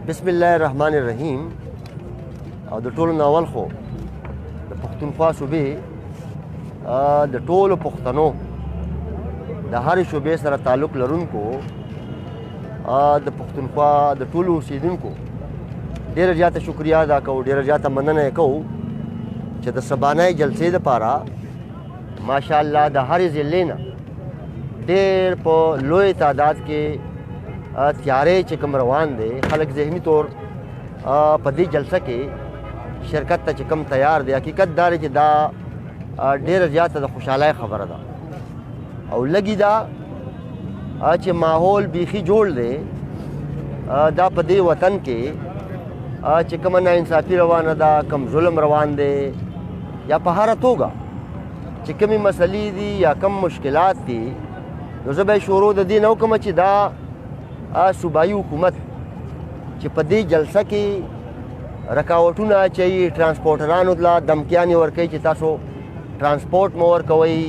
بسم الله الرحمن الرحیم. او د ټولو ناول خو د پښتونخوا صوبې د ټولو پښتنو د هرې شعبې سره تعلق لرونکو د پښتونخوا د ټولو اوسیدونکو ډېره زیاته شکریه ادا کوو، ډېره زیاته مننه یې کوو چې د سبانۍ جلسې دپاره ماشاءالله د هرې ضلعې نه ډېر په لوی تعداد کې تیارې چې کوم روان دی، خلک ذهني طور په دې جلسه کې شرکت ته چې کوم تیار دی. حقیقت دا دی چې دا ډېره زیاته د خوشحالۍ خبره ده او لږي دا چې ماحول بیخي جوړ دی دا په دې وطن کې چې کومه ناانصافي روانه ده، کم ظلم روان دی، یا په هره توګه چې کومې مسلې دي یا کم مشکلات دي، نو زه به یې شروع د دې نه وکړم چې دا صوبایي حکومت چې په دې جلسه کې رکاوټونه اچوي، ټرانسپورټرانو ته دمکیانې ورکوي چې تاسو ټرانسپورټ مه ورکوئ،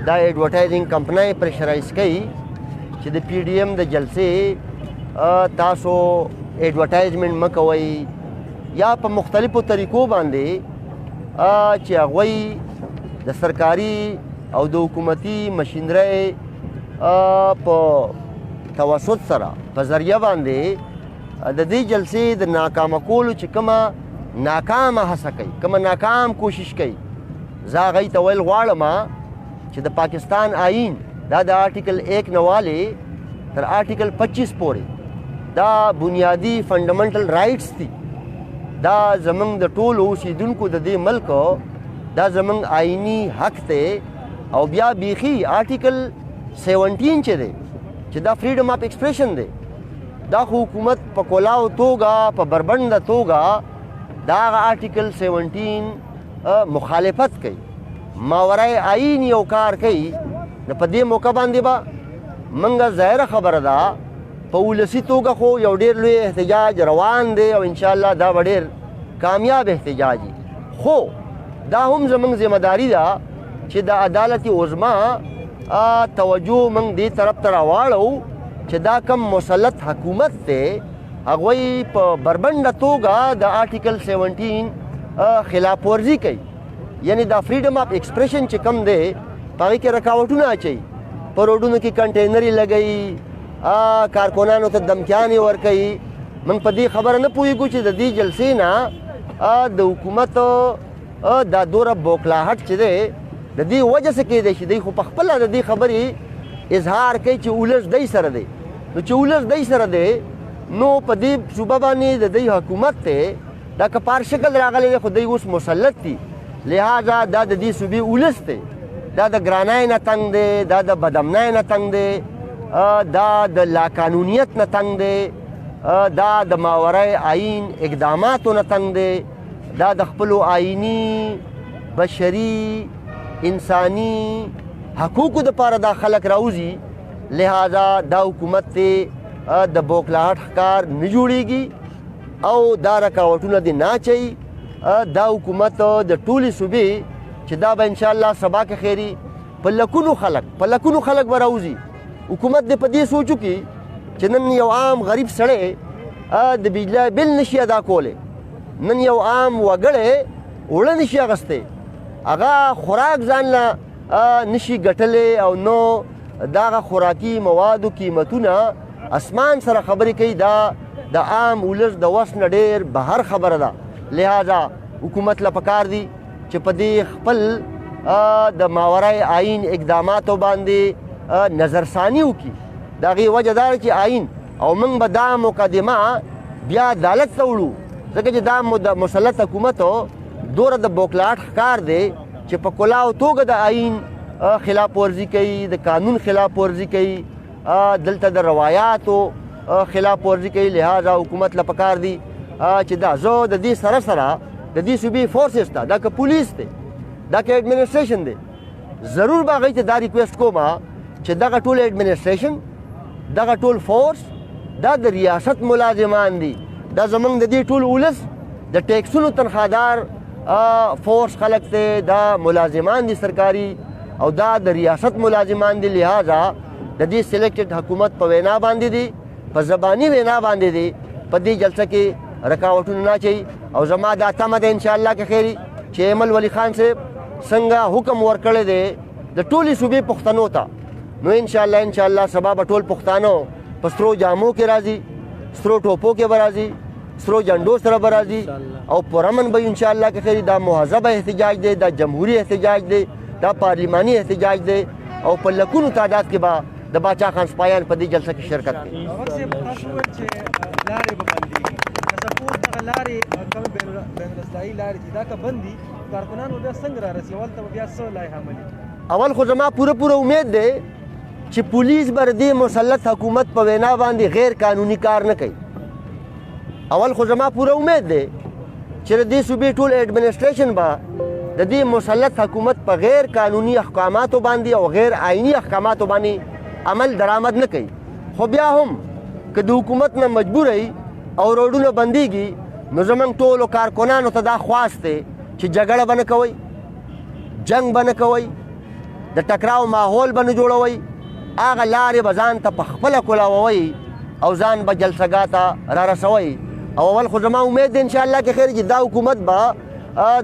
دا ایډورټایزنګ کمپنۍ پریشرایز کوي چې د پی ډي ایم د جلسې تاسو ایډورټایزمنټ مه کوئ، یا په مختلفو طریقو باندې چې هغوی د سرکاري او د حکومتي مشینرۍ په توسط سره په ذریعه باندې د دې جلسې د ناکامه کولو چې کومه ناکامه هڅه کوي، کومه ناکام کوشش کوي، زه هغوی ته ویل غواړم چې د پاکستان آئین دا د آرټیکل 1 نه والې تر آرټیکل 25 پورې دا بنیادي فنډامنټل رایټس دي، دا زمونږ د ټولو اوسیدونکو د دې ملک دا زمونږ آئینی حق دی. او بیا بیخي آرټیکل 17 چې دی چې دا فریډم آف ایکسپریشن دی، دا خو حکومت په کولاو توګه په بربنده توګه دا هغه آرټیکل 17 مخالفت کوي، ماورای آئین یو کار کوي. نو په دې موقع باندې به موږ ظاهره خبره ده په ولسي توګه خو یو ډېر لوی احتجاج روان دی او انشاءالله دا به ډېر کامیاب احتجاج وي، خو دا هم زموږ ذمہداري ده چې د عدالت عظما توجه موږ دې طرف ته راواړو چې دا کم مسلط حکومت دی هغوی په بربنده توګه د آرټیکل 17 خلاف ورزي کوي، یعنی دا فریډم آف ایکسپریشن چې کم دی په هغې کې رکاوټونه اچوي، په روډونو کې کنټینرې لګوي، کارکونانو ته دمکیانې ورکوي. موږ په دې خبره نه پوهېږو چې د دې جلسې نه د حکومت دا دوره بوکلاهټ چې دی د دې وجه څه کیدی شي، دی خو په خپله د دې خبرې اظهار کوي چې ولس دی سره دی. نو چې ولس دی سره دی نو په دې صوبه باندې د دوی حکومت دی دا که پار شکل راغلی دی خو دوی اوس مسلط دي، لہذا دا د دې صوبې ولس دی، دا د ګرانۍ نه تنګ دی، دا د بدامنۍ نه تنګ دی، دا د لاقانونیت نه تنګ دی، دا د ماورای آئین اقداماتو نه تنګ دی، دا د خپلو آئینی بشري انسانی حقوقو دپاره دا خلک راوځي، لہذا دا حکومت ته د بوکلاهټ ښکار نه جوړیږي او دا رکاوټونه دې نه اچوي. دا حکومت د ټولې صوبې چې دا به انشاءالله سبا کې خیري په لکونو خلک به راوځي. حکومت دې په دې سوچو کې چې نن یو عام غریب سړی د بجلی بل نشي ادا کولی، نن یو عام وګړی اوړه نشي اخیستی، هغه خوراک ځان له نشي ګټلی او نو دغه خوراکي موادو قیمتونه اسمان سره خبرې کوي، دا د عام ولس د وس نه ډېر بهر خبره ده. لہذا حکومت له پکار دي چې په دې خپل د ماورای آئین اقداماتو باندې نظرثاني وکړي. د هغې وجه دا چې آئین او موږ به دا مقدمه بیا عدالت ته وړو، ځکه چې دا مسلط حکومت دوره د بوکلاهټ ښکار دی چې په کلاو توګه د آئین خلاف ورزي کوي، د قانون خلاف ورزي کوي، دلته د روایاتو خلاف ورزي کوي. لہذا حکومت له پکار دي چې دا زه د دې سره د دې صوبې فورسز ته، دا که پولیس دی، دا که ایډمنسټریشن دی، ضرور به هغوی ته دا ریکویسټ کوم چې دغه ټول ایډمنسټریشن، دغه ټول فورس دا د ریاست ملازمان دي، دا زمونږ د دې ټول ولس د ټیکسونو تنخوادار فورس خلق دی، دا ملازمان دي سرکاري او دا د ریاست ملازمان دي. لہذا د دې سلیکټډ حکومت په وینا باندې دي، په زباني وینا باندې دي. په دې جلسه کې رکاوټونه نه اچوي او زما دا تمه ده انشاءالله که خیري چې ایمل ولی خان صاحب څنګه حکم ورکړی دی د ټولې صوبې پښتنو ته، نو انشاءالله سبا به ټول پښتانه په سرو جامو کې راځي، سرو ټوپو کې به راځي، سرو جنډو سره به راځي او پرامن به انشاءالله که خیري دا مهذبه احتجاج دی، دا جمهوري احتجاج دی، دا پارلیماني احتجاج دی او په لکونو تعداد کې به د باچا خان سپایان په دې جلسه کې شرکت کوي. لارې به بندېږي که سپوز دغه لارې کومې بین الضلعي لارې چې دا که بند دي کارکنان به بیا څنګه رارسي؟ اول ته به بیا څه لایحه عملي؟ اول خو زما پوره امید دی چې پولیس به د دې مسلط حکومت په وینا باندې غیر قانوني کار نه کوي. اول خو زما پوره امید دی چې د دې صوبې ټول ایډمنسټریشن به د دې مسلط حکومت په غیر قانوني احکاماتو باندې او غیر آئینی احکاماتو باندې عمل درآمد نه کوي. خو بیا هم که د حکومت نه مجبوری او روډونه بندېږي نو زموږ ټولو کارکنانو ته دا خواست دی چې جګړه به نه کوئ، جنګ به نه کوئ، د ټکراو ماحول به نه جوړوئ، هغه لارې به ځان ته په خپله کولاوئ او ځان به جلسهګاه ته رارسوئ. او اول خو زما امید دی انشاءالله که خیر چې دا حکومت به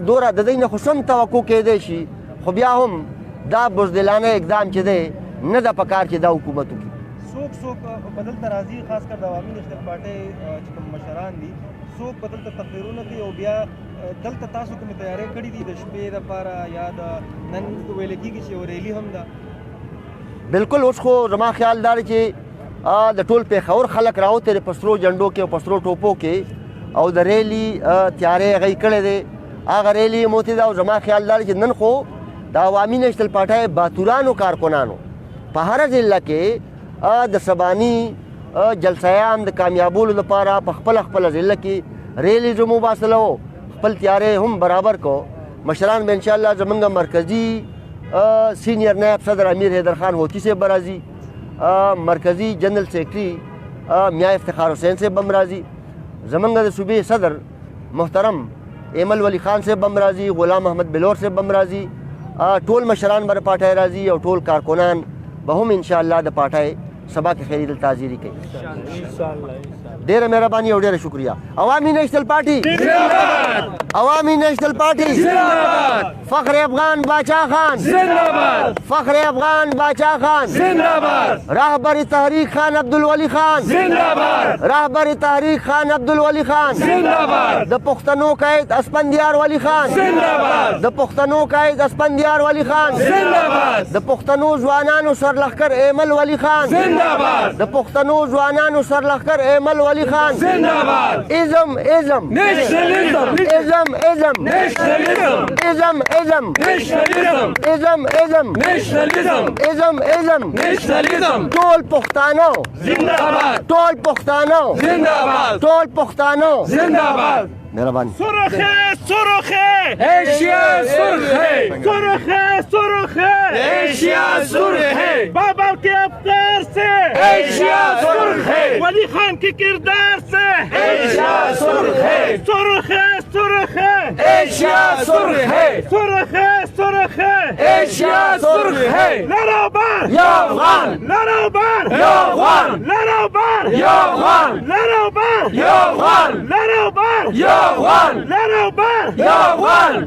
دوره د دوی نه خو سم توقع کیدی شي، خو بیا هم دا بزدلانه اقدام چې دی نه ده پکار چې دا حکومت وکړي. څوک به دلته راځي، خاص کر د عوامي نېشنل پارټۍ چې کوم مشران دي، څوک به دلته تقریرونه کوي او بیا دلته تاسو کومې تیاری کړي دي د شپې دپاره یا د نن ویل کېږي چې یو ریلي هم ده؟ بالکل اوس خو زما خیال دا دی چې د ټول پېښور خلک راوتې په سرو جنډو کې او په سرو ټوپو کې او د ریلي تیاری هغه یې کړی دی، هغه ریلي یې موتې ده. او زما خیال دا دی چې نن خو د عوامي نېشنل پارټۍ باتورانو کارکنانو په هره ضلع کې د سباني جلسیان د کامیابولو لپاره په خپله ضلع کې ریلي زمو باسلو خپل تیاری هم برابر کو. مشران به انشاءالله زمونږ مرکزي سینئر نائب صدر امیر حیدر خان ہوتی سے برازی، مرکزی جنرل سیکرٹری میاں افتخار حسین سے بمرازی، زمنگا د صوبے صدر محترم ایمل ولی خان سے بمرازی، غلام احمد بلور سے بمرازی، ټول مشران بر پاٹھائے رازی اور ټول کارکنان بہم انشاءاللہ د پاٹھائے سبا کے خیر دل تازیری کی. ډیره مهرباني او ډیره شکریہ. عوامی نیشنل پارٹی عوامی نیشنل پارٹی فخر افغان باچا خان زندہ باد، فخر افغان باچا خان زندہ باد، رہبر تحریک خان عبدالولی خان زندہ باد، رہبر تحریک خان عبدالولی خان زندہ باد، د پښتنو قائد اسپندیار ولی خان زندہ باد، د پښتنو قائد اسپندیار ولی خان زندہ باد، د پښتنو ځوانانو سرلښکر ایمل ولی خان زندہ باد، د پښتنو ځوانانو سرلښکر ایمل ولی خان زندہ باد. ازم ازم نیشنلزم، ازم ازم نیشنلزم، ازم ازم نیشنلزم، ازم ازم نیشنلزم، ازم ازم نیشنلزم. ټول پښتانه زندہ باد، ټول پښتانه زندہ باد، ټول پښتانه زندہ باد. مهرباني. سرخه سرخه ایشیا سرخه سرخه سرخه ایشیا سرخه بابا کے افکار سے ایشیا سرخه ولی خان کے کردار سے ایشیا سرخه سرخه سرخه ایشیا سرخه سرخه سرخه ایشیا سرخه لرو بر یا افغان، لرو بر یا افغان، لرو بر یا افغان، لرو بر یا افغان، لرو بر یا افغان، لرو بر یا افغان.